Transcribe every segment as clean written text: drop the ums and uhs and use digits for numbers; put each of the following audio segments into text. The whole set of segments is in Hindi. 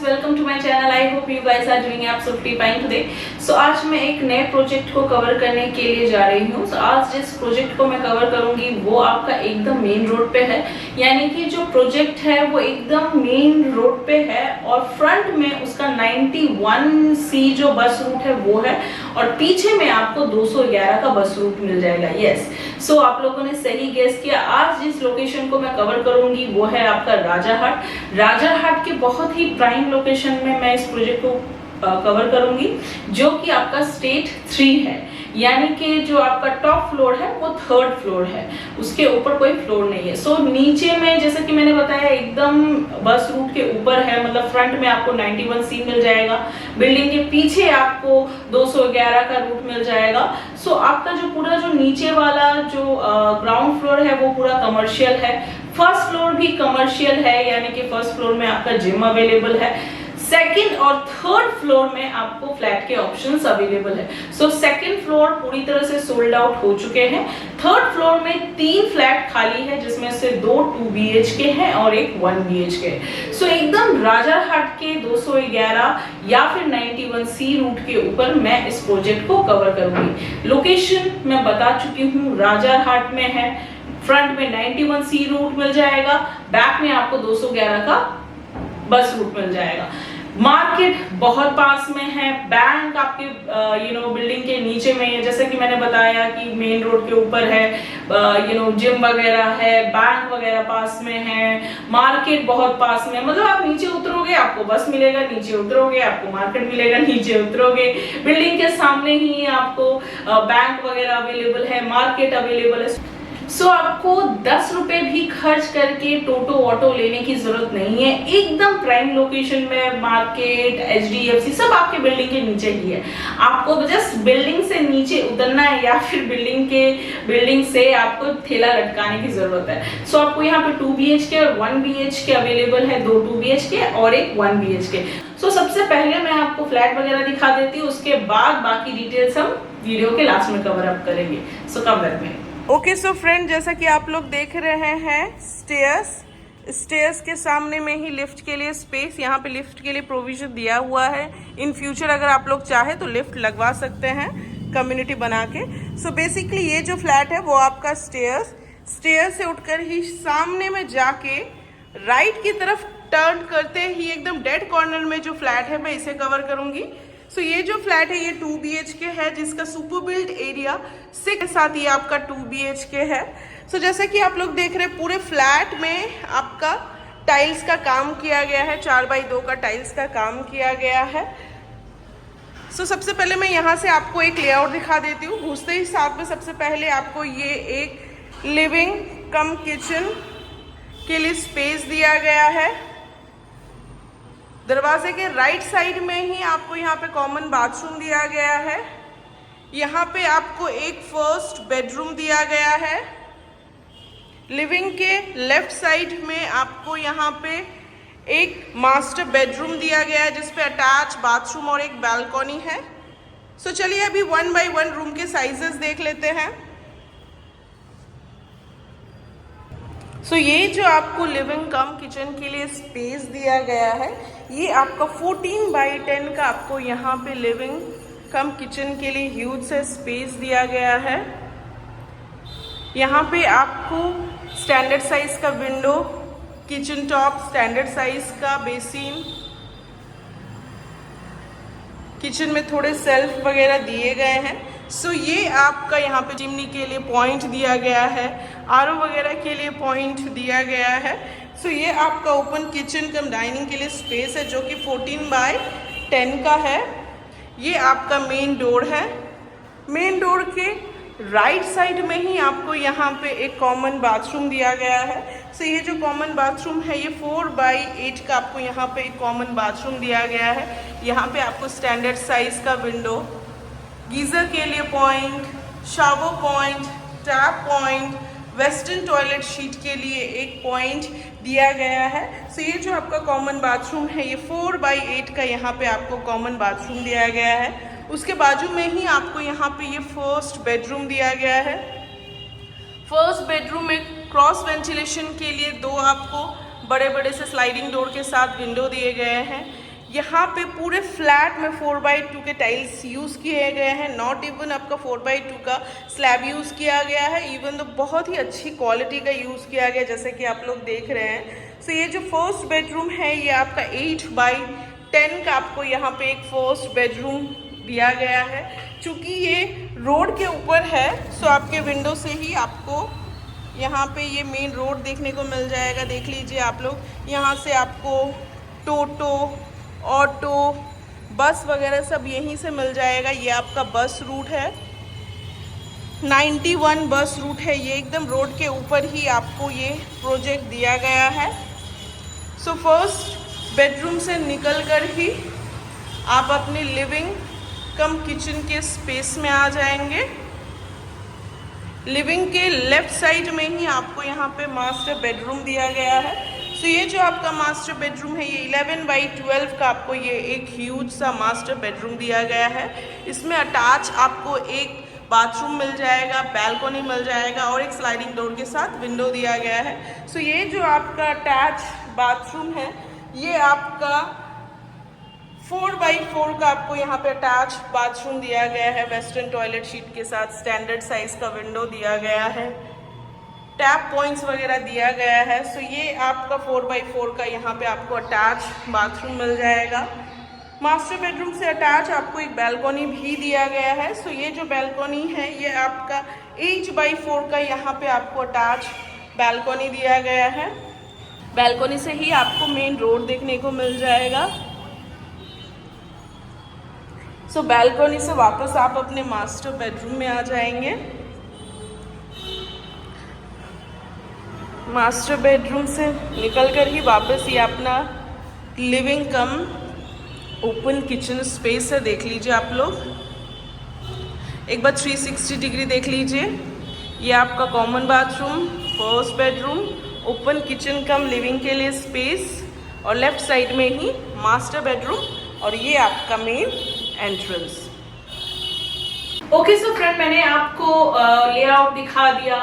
Welcome to my channel. I hope you guys are doing absolutely fine today. So आज मैं एक नए प्रोजेक्ट को कवर करने के लिए जा रही हूँ। आज जिस प्रोजेक्ट को मैं कवर करूंगी वो आपका एकदम मेन रोड पे है, यानी कि जो प्रोजेक्ट है वो एकदम मेन रोड पे है और फ्रंट में उसका 91C जो बस रूट है वो है और पीछे में आपको 211 का बस रूट मिल जाएगा। यस, सो आप लोगों ने सही गेस किया। आज जिस लोकेशन को मैं कवर करूंगी वो है आपका राजाहाट। राजाहाट के बहुत ही प्राइम लोकेशन में मैं इस प्रोजेक्ट को कवर करूंगी, जो कि आपका स्टेट 3 है, यानी कि जो आपका टॉप फ्लोर है वो 3rd फ्लोर है, उसके ऊपर कोई फ्लोर नहीं है। सो नीचे में जैसा कि मैंने बताया एकदम बस रूट के ऊपर है, मतलब फ्रंट में आपको 91C मिल जाएगा, बिल्डिंग के पीछे आपको 211 का रूट मिल जाएगा। सो आपका जो पूरा जो नीचे वाला जो ग्राउंड फ्लोर है वो पूरा कमर्शियल है, फर्स्ट फ्लोर भी कमर्शियल है, यानी कि फर्स्ट फ्लोर में आपका जिम अवेलेबल है, सेकंड और थर्ड फ्लोर में आपको फ्लैट के ऑप्शंस अवेलेबल है। सो सेकंड फ्लोर पूरी तरह से सोल्ड आउट हो चुके हैं। थर्ड फ्लोर में 3 फ्लैट खाली है, जिसमें से 2 2 BHK हैं और एक 1 BHK है। सो एकदम राजाहाट के 211 या फिर 91C रूट के ऊपर मैं इस प्रोजेक्ट को कवर करूंगी। लोकेशन मैं बता चुकी हूँ, राजाहाट में है, फ्रंट में 91C रूट मिल जाएगा, बैक में आपको 211 का बस रूट मिल जाएगा। मार्केट बहुत पास में है, बैंक आपके बिल्डिंग के नीचे में है, जैसे कि मैंने बताया कि मेन रोड के ऊपर है, जिम वगैरह है, बैंक वगैरह पास में है, मार्केट बहुत पास में, मतलब आप नीचे उतरोगे आपको बस मिलेगा, नीचे उतरोगे आपको मार्केट मिलेगा, नीचे उतरोगे बिल्डिंग के सामने ही आपको बैंक वगैरह अवेलेबल है, मार्केट अवेलेबल है। सो आपको 10 रुपए भी खर्च करके टोटो ऑटो लेने की जरूरत नहीं है। एकदम प्राइम लोकेशन में मार्केट, HDFC सब आपके बिल्डिंग के नीचे ही है। आपको जस्ट बिल्डिंग से नीचे उतरना है या फिर बिल्डिंग से आपको ठेला लटकाने की जरूरत है। सो आपको यहाँ पे 2 BHK और 1 BHK अवेलेबल है, 2 2 BHK और एक 1 BHK। सो सबसे पहले मैं आपको फ्लैट वगैरह दिखा देती हूँ, उसके बाद बाकी डिटेल्स हम वीडियो के लास्ट में कवर अप करेंगे। सो कम बैक में ओके। सो फ्रेंड, जैसा कि आप लोग देख रहे हैं स्टेयर्स के सामने में ही लिफ्ट के लिए स्पेस, यहाँ पे लिफ्ट के लिए प्रोविजन दिया हुआ है। इन फ्यूचर अगर आप लोग चाहे तो लिफ्ट लगवा सकते हैं कम्युनिटी बना के। सो बेसिकली ये जो फ्लैट है वो आपका स्टेयर से उठकर ही सामने में जाके राइट की तरफ टर्न करते ही एकदम डेड कॉर्नर में जो फ्लैट है मैं इसे कवर करूंगी। सो ये जो फ्लैट है ये 2 BHK है, जिसका सुपर बिल्ड एरिया 6 के साथ ये आपका 2 BHK है। सो जैसे कि आप लोग देख रहे हैं पूरे फ्लैट में आपका टाइल्स का काम किया गया है, 4x2 का टाइल्स का काम किया गया है। सो सबसे पहले मैं यहाँ से आपको एक लेआउट दिखा देती हूँ। घुसते ही साथ में सबसे पहले आपको ये एक लिविंग कम किचन के लिए स्पेस दिया गया है। दरवाजे के राइट साइड में ही आपको यहाँ पे कॉमन बाथरूम दिया गया है। यहाँ पे आपको एक फर्स्ट बेडरूम दिया गया है। लिविंग के लेफ्ट साइड में आपको यहाँ पे एक मास्टर बेडरूम दिया गया है, जिसपे अटैच बाथरूम और एक बालकनी है। सो चलिए अभी 1 by 1 रूम के साइजेस देख लेते हैं। सो ये जो आपको लिविंग कम किचन के लिए स्पेस दिया गया है, ये आपका 14 by 10 का आपको यहाँ पे लिविंग कम किचन के लिए ह्यूज से स्पेस दिया गया है। यहाँ पे आपको स्टैंडर्ड साइज का window, kitchen top, standard size का बेसिन, किचन में थोड़े सेल्फ वगैरह दिए गए हैं। सो ये आपका यहाँ पे चिमनी के लिए पॉइंट दिया गया है, RO वगैरह के लिए पॉइंट दिया गया है। सो ये आपका ओपन किचन कम डाइनिंग के लिए स्पेस है, जो कि 14 by 10 का है। ये आपका मेन डोर है। मेन डोर के राइट साइड में ही आपको यहाँ पे एक कॉमन बाथरूम दिया गया है। सो ये जो कॉमन बाथरूम है ये 4 by 8 का आपको यहाँ पे एक कॉमन बाथरूम दिया गया है। यहाँ पे आपको स्टैंडर्ड साइज का विंडो, गीजर के लिए point, shower point, tap point, western toilet sheet के लिए एक पॉइंट दिया गया है। सो ये जो आपका कॉमन बाथरूम है ये 4 by 8 का यहाँ पे आपको कॉमन बाथरूम दिया गया है। उसके बाजू में ही आपको यहाँ पे ये फर्स्ट बेडरूम दिया गया है। फर्स्ट बेडरूम में क्रॉस वेंटिलेशन के लिए 2 आपको बड़े बड़े से स्लाइडिंग डोर के साथ विंडो दिए गए हैं। यहाँ पे पूरे फ्लैट में 4x2 के टाइल्स यूज़ किए गए हैं, नॉट इवन आपका 4x2 का स्लैब यूज़ किया गया है, इवन तो बहुत ही अच्छी क्वालिटी का यूज़ किया गया जैसे कि आप लोग देख रहे हैं। सो ये जो फर्स्ट बेडरूम है ये आपका 8x10 का आपको यहाँ पे एक फर्स्ट बेडरूम दिया गया है। चूँकि ये रोड के ऊपर है सो आपके विंडो से ही आपको यहाँ पे ये मेन रोड देखने को मिल जाएगा। देख लीजिए आप लोग, यहाँ से आपको टोटो, ऑटो, बस वगैरह सब यहीं से मिल जाएगा। ये आपका बस रूट है, 91 बस रूट है, ये एकदम रोड के ऊपर ही आपको ये प्रोजेक्ट दिया गया है। सो फर्स्ट बेडरूम से निकल कर ही आप अपनी लिविंग कम किचन के स्पेस में आ जाएंगे। लिविंग के लेफ्ट साइड में ही आपको यहाँ पे मास्टर बेडरूम दिया गया है। सो ये जो आपका मास्टर बेडरूम है ये 11x12 का आपको ये एक ह्यूज सा मास्टर बेडरूम दिया गया है। इसमें अटैच आपको एक बाथरूम मिल जाएगा, बैल्कनी मिल जाएगा और एक स्लाइडिंग डोर के साथ विंडो दिया गया है। सो ये जो आपका अटैच बाथरूम है ये आपका 4x4 का आपको यहाँ पे अटैच बाथरूम दिया गया है, वेस्टर्न टॉयलेट शीट के साथ स्टैंडर्ड साइज का विंडो दिया गया है, टैप पॉइंट्स वगैरह दिया गया है। सो ये आपका 4x4 का यहाँ पे आपको अटैच बाथरूम मिल जाएगा। मास्टर बेडरूम से अटैच आपको एक बैल्कनी भी दिया गया है। सो ये जो बैल्कनी है ये आपका 8x4 का यहाँ पे आपको अटैच बैल्कनी दिया गया है। बैल्कनी से ही आपको मेन रोड देखने को मिल जाएगा। सो बैल्कनी से वापस आप अपने मास्टर बेडरूम में आ जाएंगे। मास्टर बेडरूम से निकलकर ही वापस ये अपना लिविंग कम ओपन किचन स्पेस है। देख लीजिए आप लोग, एक बार 360 डिग्री देख लीजिए। ये आपका common bathroom, first bedroom, open kitchen cum living के लिए स्पेस और लेफ्ट साइड में ही मास्टर बेडरूम और ये आपका main entrance. Okay so friend, मैंने आपको लेआउट दिखा दिया।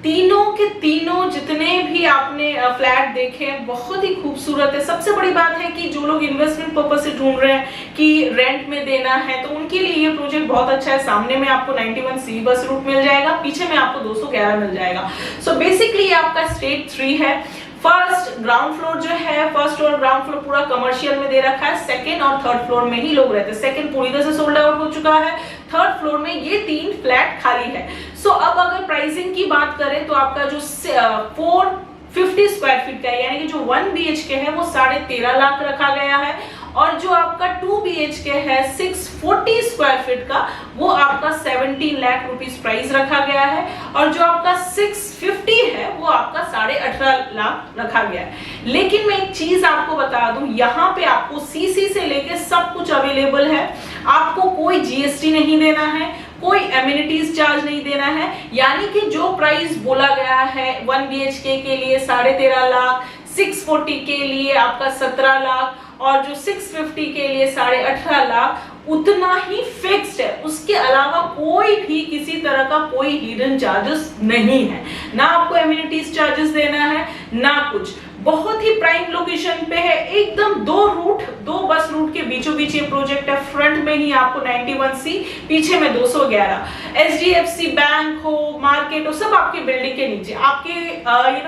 तीनों के तीनों जितने भी आपने फ्लैट देखे हैं बहुत ही खूबसूरत है। सबसे बड़ी बात है कि जो लोग इन्वेस्टमेंट पर्पस से ढूंढ रहे हैं कि रेंट में देना है तो उनके लिए ये प्रोजेक्ट बहुत अच्छा है। सामने में आपको 91C बस रूट मिल जाएगा, पीछे में आपको 211 मिल जाएगा। सो बेसिकली ये आपका स्टेट 3 है। फर्स्ट ग्राउंड फ्लोर जो है, फर्स्ट और ग्राउंड फ्लोर पूरा कमर्शियल में दे रखा है। सेकंड और थर्ड फ्लोर में ही लोग रहते हैं। सेकंड पूरी तरह से सोल्ड आउट हो चुका है। थर्ड फ्लोर में ये 3 फ्लैट खाली है। सो अब अगर प्राइसिंग की बात करें तो आपका जो 450 स्क्वायर फीट का है, यानी कि जो 1 BHK है वो 13.5 लाख रखा गया है और जो आपका 2 BHK है 640 स्क्वायर फीट का वो आपका 17 लाख रुपीस प्राइस रखा गया है और जो आपका 650 है वो आपका 18.5 लाख रखा गया है। लेकिन मैं एक चीज आपको बता दूं, यहाँ पे आपको CC से लेके सब कुछ अवेलेबल है। आपको कोई GST नहीं देना है, कोई एमिनिटीज चार्ज नहीं देना है। यानी कि जो प्राइस बोला गया है 1 BHK के लिए 13.5 लाख, 640 के लिए आपका 17 लाख और जो 650 के लिए 18.5 लाख उतना ही फिक्स्ड है। उसके अलावा कोई भी किसी तरह का कोई हिडन चार्जेस नहीं है, ना आपको एमिनिटीज चार्जेस देना है ना कुछ। बहुत ही प्राइम लोकेशन पे है, एकदम 2 बस रूट के बीचों बीच ये प्रोजेक्ट है। फ्रंट में ही आपको 91C, पीछे में 211। HDFC बैंक हो, मार्केट हो, सब आपके बिल्डिंग के नीचे, आपके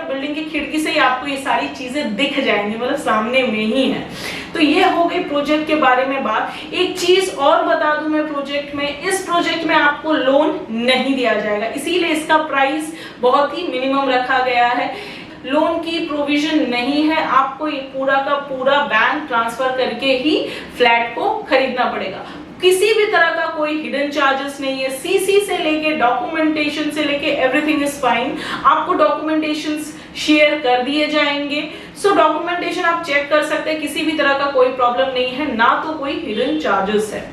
बिल्डिंग की खिड़की से ही आपको ये सारी चीजें दिख जाएंगी, मतलब सामने में ही है। तो ये हो गई प्रोजेक्ट के बारे में बात। एक चीज और बता दूं मैं प्रोजेक्ट में, इस प्रोजेक्ट में आपको लोन नहीं दिया जाएगा, इसीलिए इसका प्राइस बहुत ही मिनिमम रखा गया है। लोन की प्रोविजन नहीं है, आपको ये पूरा का पूरा बैंक ट्रांसफर करके ही फ्लैट को खरीदना पड़ेगा। किसी भी तरह का कोई हिडन चार्जेस नहीं है। CC से लेके डॉक्यूमेंटेशन से लेके एवरीथिंग इज फाइन। आपको डॉक्यूमेंटेशन शेयर कर दिए जाएंगे। सो डॉक्यूमेंटेशन आप चेक कर सकते हैं, किसी भी तरह का कोई प्रॉब्लम नहीं है, ना तो कोई हिडन चार्जेस है।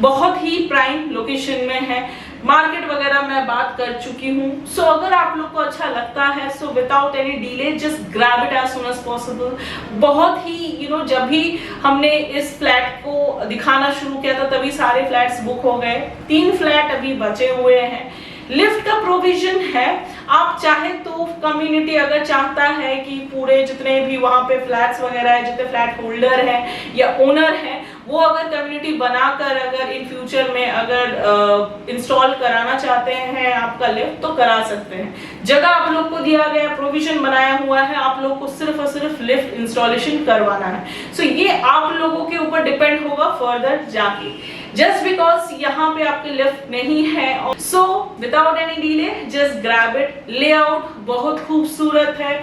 बहुत ही प्राइम लोकेशन में है। मार्केट वगैरह मैं बात कर चुकी हूँ। सो अगर आप लोग को अच्छा लगता है so without any delay just grab it as soon as possible. बहुत ही जब भी हमने इस फ्लैट को दिखाना शुरू किया था तभी सारे फ्लैट्स बुक हो गए। 3 फ्लैट अभी बचे हुए हैं। लिफ्ट का प्रोविजन है, आप चाहे तो कम्युनिटी अगर चाहता है कि पूरे जितने भी वहां पे फ्लैट्स वगैरह है, जितने फ्लैट होल्डर है या ओनर है, वो अगर कम्युनिटी बनाकर अगर इन फ्यूचर में अगर इंस्टॉल कराना चाहते हैं आपका लिफ्ट तो करा सकते हैं। जगह आप लोग को दिया गया, प्रोविजन बनाया हुआ है, आप लोग को सिर्फ और सिर्फ लिफ्ट इंस्टॉलेशन करवाना है। सो ये आप लोगों के ऊपर डिपेंड होगा फर्दर जाके, जस्ट बिकॉज यहाँ पे आपके लिफ्ट नहीं है। So without any delay just grab it. Layout बहुत खूबसूरत है,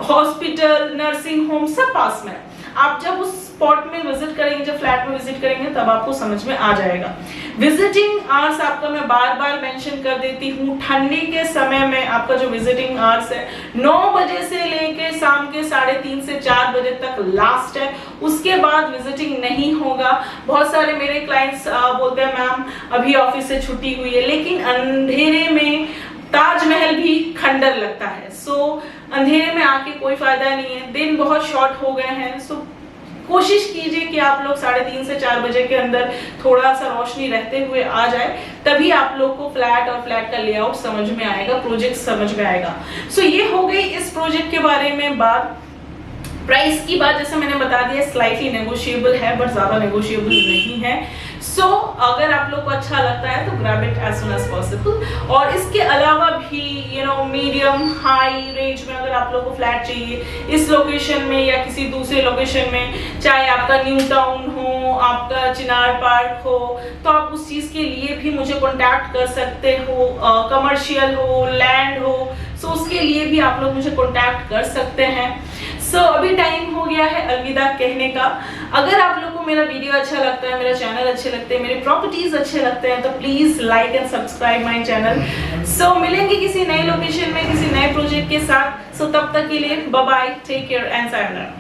हॉस्पिटल, नर्सिंग होम सब पास में। आप जब उस स्पॉट में विजिट करेंगे, जब फ्लैट में विजिट करेंगे तब आपको समझ में आ जाएगा। विजिटिंग आवर्स आपका मैं बार बार मेंशन कर देती हूँ, ठंडी के समय में आपका जो विजिटिंग आवर्स है 9 बजे से लेके शाम के 3:30 से 4 बजे तक लास्ट है, उसके बाद विजिटिंग नहीं होगा। बहुत सारे मेरे क्लाइंट्स बोलते हैं मैम अभी ऑफिस से छुट्टी हुई है, लेकिन अंधेरे में ताजमहल भी खंडर लगता है। सो अंधेरे में आके कोई फायदा नहीं है, दिन बहुत शॉर्ट हो गए हैं। सो कोशिश कीजिए कि आप लोग 3:30 से 4 बजे के अंदर थोड़ा सा रोशनी रहते हुए आ जाए, तभी आप लोग को फ्लैट और फ्लैट का लेआउट समझ में आएगा, प्रोजेक्ट समझ में आएगा। सो ये हो गई इस प्रोजेक्ट के बारे में बात। प्राइस की बात जैसे मैंने बता दिया स्लाइटली नेगोशिएबल है, बट ज्यादा नेगोशिएबल नहीं है। सो अगर आप लोग को अच्छा लगता है तो grab it as soon as possible. और इसके अलावा भी मीडियम हाई रेंज में अगर आप लोग को फ्लैट चाहिए इस लोकेशन में या किसी दूसरे लोकेशन में, चाहे आपका न्यू टाउन हो, आपका चिनार पार्क हो, तो आप उस चीज के लिए भी मुझे कॉन्टैक्ट कर सकते हो। कमर्शियल हो, लैंड हो, सो उसके लिए भी आप लोग मुझे कॉन्टैक्ट कर सकते हैं। सो अभी टाइम हो गया है अलविदा कहने का। अगर आप लोग को मेरा वीडियो अच्छा लगता है, मेरा चैनल अच्छे लगते हैं, मेरे प्रॉपर्टीज अच्छे लगते हैं, तो please like and subscribe my channel. So मिलेंगे किसी नए लोकेशन में, किसी नए प्रोजेक्ट के साथ। सो तब तक के लिए bye bye, take care and sayonara.